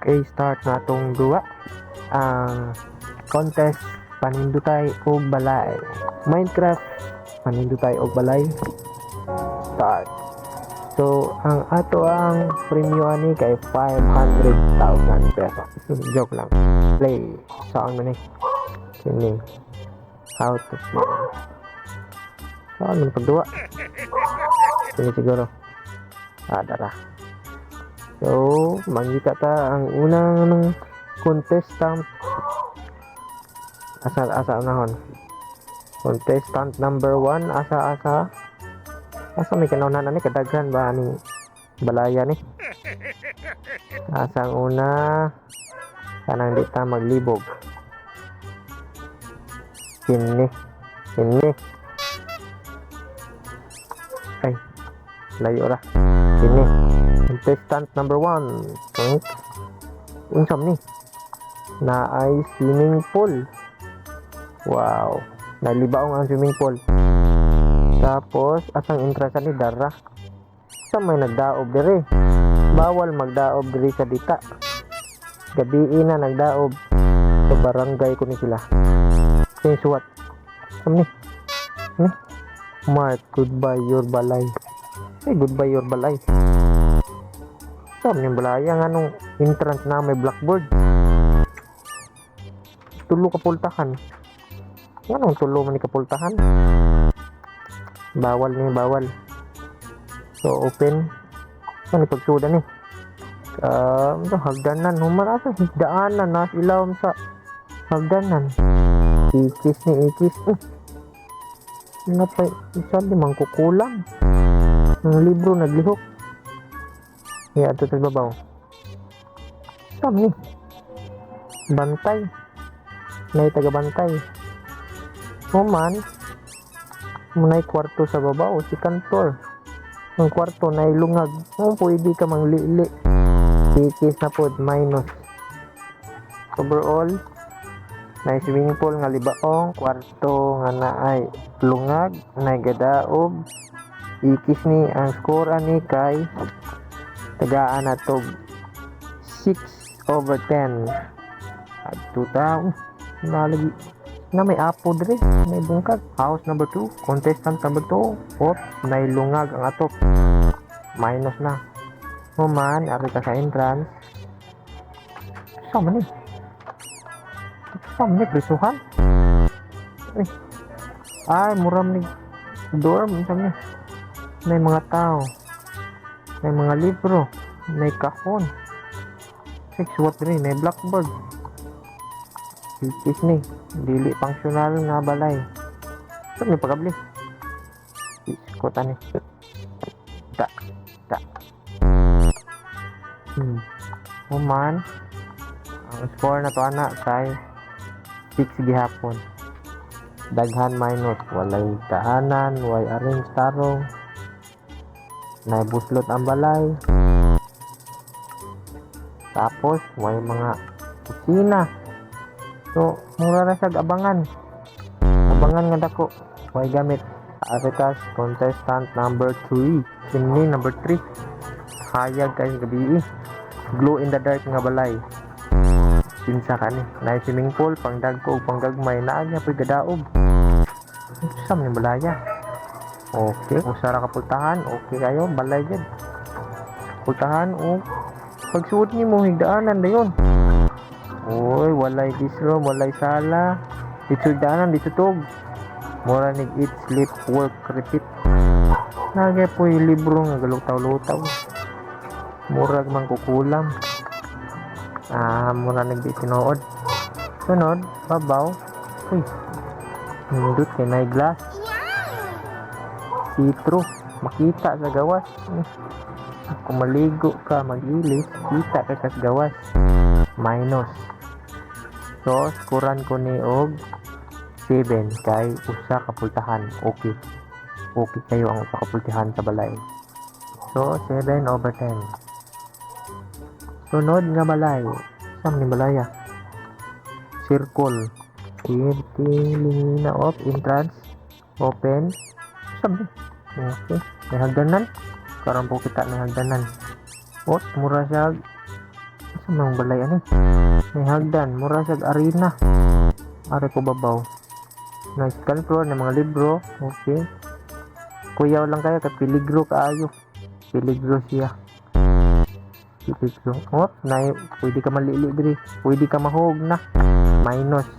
Okay, start na itong duwa. Ang contest, panindutay og balay. Minecraft, panindutay og balay. Start. So, ang ato ang premium ani kay 500,000 pesos. Joke lang. Play. Saan man eh? Kini. How to play. Saan man pagduwa? Kini siguro. Dara. So, mangita ta ang unang contestant. Asa unahon. Contestant number 1, asa may kanaunan ani kadaghan ba ani balaya ni. Asa ang una kanang di ta maglibog. Kini. Ay, layo ra. Kini. Contestant number 1. Unsam ni? Na ay swimming pool. Wow. Nalibaong ang swimming pool. Tapos, asang entrance ni dara. Sa may nagdaob diri. Bawal magdaob diri sa dita. Gabi na nagdaob. Sa barangay ko ni sila. Kaya suwat. Sam ni? Mark, goodbye your balay. Goodbye your balay. Saan yung balaya nga nung entrance na may blackboard? Tulo kapultahan. Nga nung tulo man ni kapultahan? Bawal. So, open. Saan ipagsuda ni? Hagdanan. Humarasa higdaanan na ilawam sa hagdanan. Ikis. Napay, saan di mangkukulang? Ang libro naglihok. Ya, ito sa babaw. Saan ni? Bantay. May taga-bantay. Human, munay kwarto sa babaw. Si kantor. Ang kwarto na ilungag. Pwede ka manglili. Ikis na po, minus. Overall, na swimming pool nga libaong. Kwarto nga na ay lungag. Na gadaob. Ikis ni ang score ani kay tagaan na to 6/10 at 2,000 nalagi na may apo dre may bungkag. House number 2, contestant number 2 or nailungag ang atop minus na human ari ka sa entrance. Sama ni prisuhan ay muram ni dorm sabi may mga tao, may mga libro, may kahon, 6 watt rin, may blackboard. Ilkis ni, dili functional nga balay. So, may pagabli. Iskota ni. Da. Human, ang score na to ana kay 6 gihapon. Daghan minus, walay daanan, way arrange tarong. Naibuslot ang balay. Tapos may mga kusina. So mura na siya abangan nga dako. May gamit Aritas contestant number 3. Ini number 3. Hayag kay gabi. Glow in the dark nga balay. Pinsa ka ni. Na swimming pool pangdagko ug panggagmay naa niya pud gadaob. Sam ni balaya. Okay, usara ka pultahan, okay kayo, balay dyan. Pultahan, pagsuot ni mo, higdaanan na yun. Uy, walay disro, walay sala. Dito higdaanan, dito tog. Mura nig eat, sleep, work, repeat. Nagay po yung libro nga galutaw-lutaw. Murag man kukulam. Mura nig di sinood. Sunod, babaw. Uy, hindut kay na glass. See-through, makita sa gawas. Kung maligo ka, mag-ilis, kita ka sa gawas. Minus. So, skuran ko ni og 7 kay usa kapultahan. Okay kayo ang usa kapultahan sa balay. So, 7/10. Sunod nga balay. Saan ni balaya? Circle. Tingin na off, entrance, open. Sabi. Okay. May hagdanan. Karon po kita may hagdanan. Mura siya. Anong balay ani? May hagdan, mura sa arena. Are ko babaw. Nice second floor ng mga libro. Okay. Kuyaw lang kayo kat piligro kaayo. Piligro siya. Piligro. Oh, pwede ka malili diri. Pwede ka mahog na. Minus.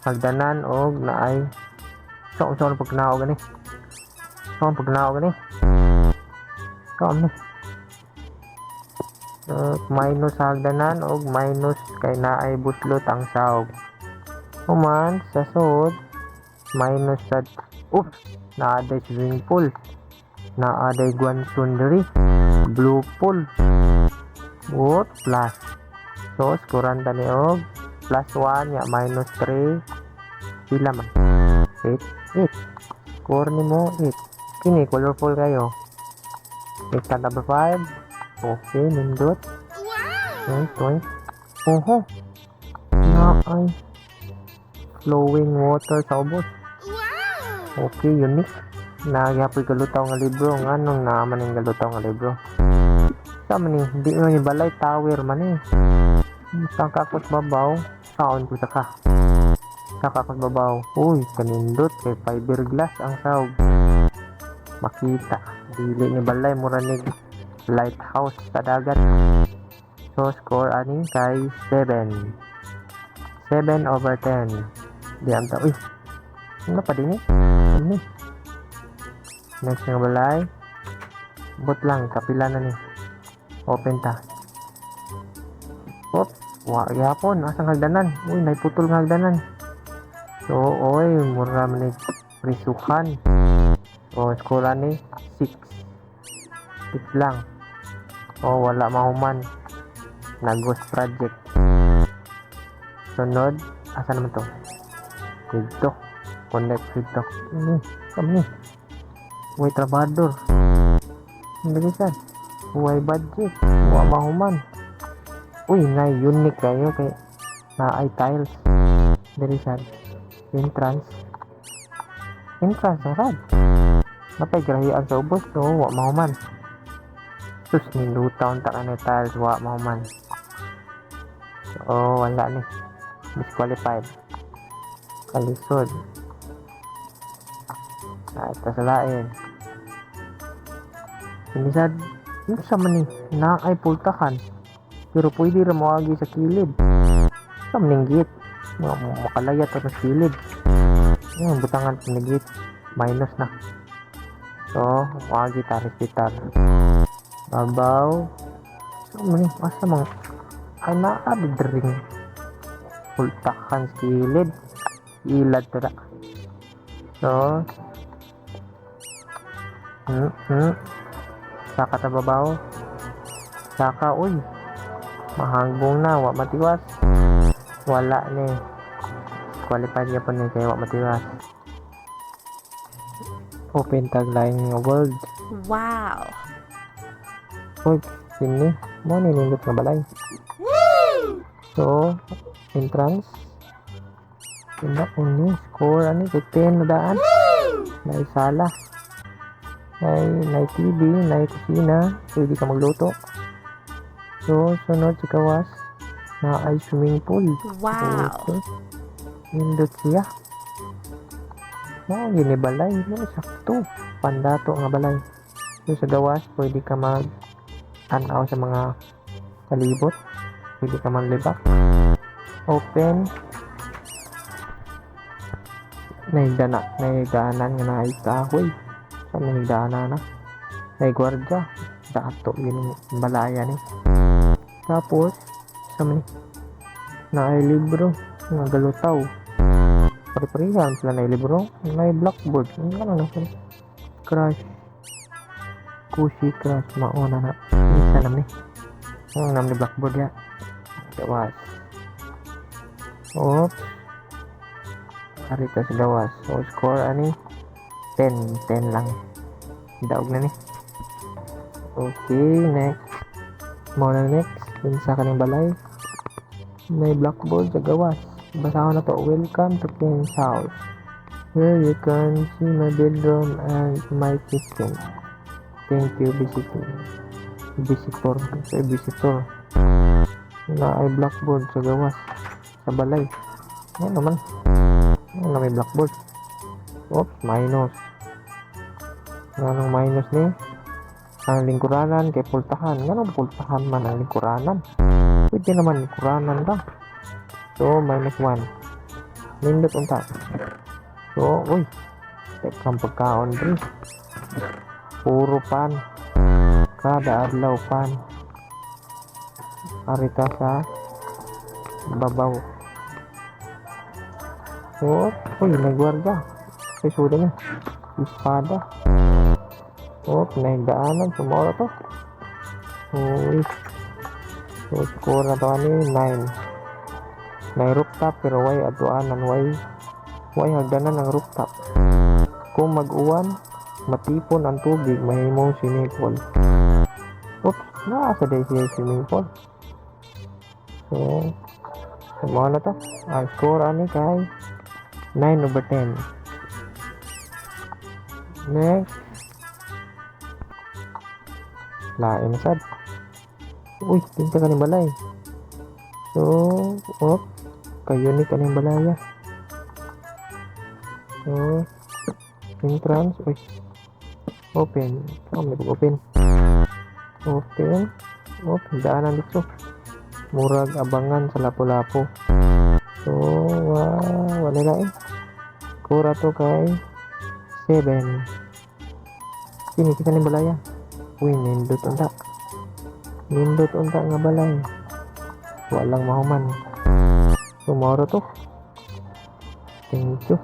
Hagdanan og naay. So pagnaog gani. Pagnaog gani. Ni. Minus hagdanan og minus kay naay buslot ang sahog. Human sa sud minus sa naaday swimming pool, naaday guansun diri, blue pool, what plus. So skuran tani og plus 1 ya minus 3 pila man 8 score nimo 8. Kini colorful kayo. Next number 5. Okay, nindot. Wow. Oho. Naay flowing water sa ubos. Wow. Okay, unique. Nagyapoy galutaw nga libro. Nganong naaman yung galutaw nga libro. Sa man eh, hindi mo yung balay tower man eh. Sa kakot babaw, saon ko ka. Sa kakot babaw, uy, kanindot kay fiberglass ang sahog. Makita. Dili ni balay, mura ni lighthouse sa dagat. So, score ani kay 7. 7/10. Di ang uy, ano pa din eh? Ano? Next nga balay. Bot lang, kapila na ni. Open ta. Yapon, asang hagdanan. Uy, naiputol nga hagdanan. So, oy, mura man ni prisuhan. O, score ni 6. 6 lang. O, wala mahuman. Nagos project. Sunod, asa naman to? Dito. Connect dito. Kami. Uy, trabador. Hindi siya. Uy, budget. Uwa mahuman. Uy, na unique kayo kay na ay tiles. Dili siya. Entrance. Sarad. Napay grahian sa ubos. So, uwa mahuman. Sus, nilutaw ta ka na tiles. Uwa mahuman. So, wala ni. Disqualified. Kalisod. Ito sa lain. Sinisad, ano sa man ni? Na ay pultakan. Pero pwede rin mawagi sa kilid. Sa maninggit. Makalayat sa kilid. Yung butangan panigit. Minus na. So, mawagi taris bitar. Babaw. So, mani, masa mga ay naabidring. Pultakan sa kilid. Ilad tada. So, saka ta babaw. Saka, uy. Mahangbong na, wa matiwas. Wala ni. Qualified niya po ni kaya wa matiwas. Open tagline nga world. Wow. Uy, sini. Mo ninindot nga balay. Woo! So, entrance. Tindak ni score ani 10 na daan. May sala. May TV, may kusina. Pwede ka magluto. So, sunod si kawas na ay swimming pool. Wow. Okay. Nindot siya. Gini balay. Sakto. Pandato nga balay. So, sa gawas, pwede ka mag-tanaw sa mga kalibot. Pwede ka maglibak. Open. Naigdaanan nga na ay kahoy. Sa naigdaanan na. Ay gwardya. Dato yun yung balaya ni. Tapos, sa mani, na ay libro, nga galutaw. Pari-parihan sila na ay libro, na ay blackboard. Ano na sila? Crush. Kushi crush. Mauna na. Isa naman eh. Ang naman ni blackboard ya. Gawas. Oops. Harita sa gawas. So, score ani 10. 10 lang. Daog na ni. Okay, next. Muna next. Sa kaning balay. May blackboard sa gawas. Basahan na to. Welcome to Ken's house. Here you can see my bedroom and my kitchen. Thank you, visitor. Visitor. Na ay blackboard sa gawas. Sa balay. Ano naman? Ano na may blackboard? Oops, minus. Anong minus ni? Ang lingkuranan kay pultahan. Anong pultahan man ang lingkuranan? Pwede naman lingkuranan lang. So, minus 1. Nindot unta. So, uy. Tekang pagkaon rin. Puro pan. Kada adlaw pan. Arita sa babaw. So, uy, nagwarga. Ay, suda niya. Espada. Oh, pinahigdaanan. Sumora to. Uy. So, score na to ani 9. May rooftop pero way aduanan. Way hagdanan ang rooftop. Kung mag-uwan, matipon ang tubig, mahimong swimming pool. Oops, nasa day siya swimming pool. So, mga na to. Ang score ani kay 9/10. Next. Lain sad. Uy, tinta ka ni balay. So, kayo ni ka ni balaya. So, entrance. Uy, open. May open. Open. Daanan dito. Murag abangan sa lapu-lapu. So, wala na eh. Kura to kay 7. Sini kita ni balaya. Uy, nindot unta nga balay. Walang mahuman. Tomorrow to. Thank you.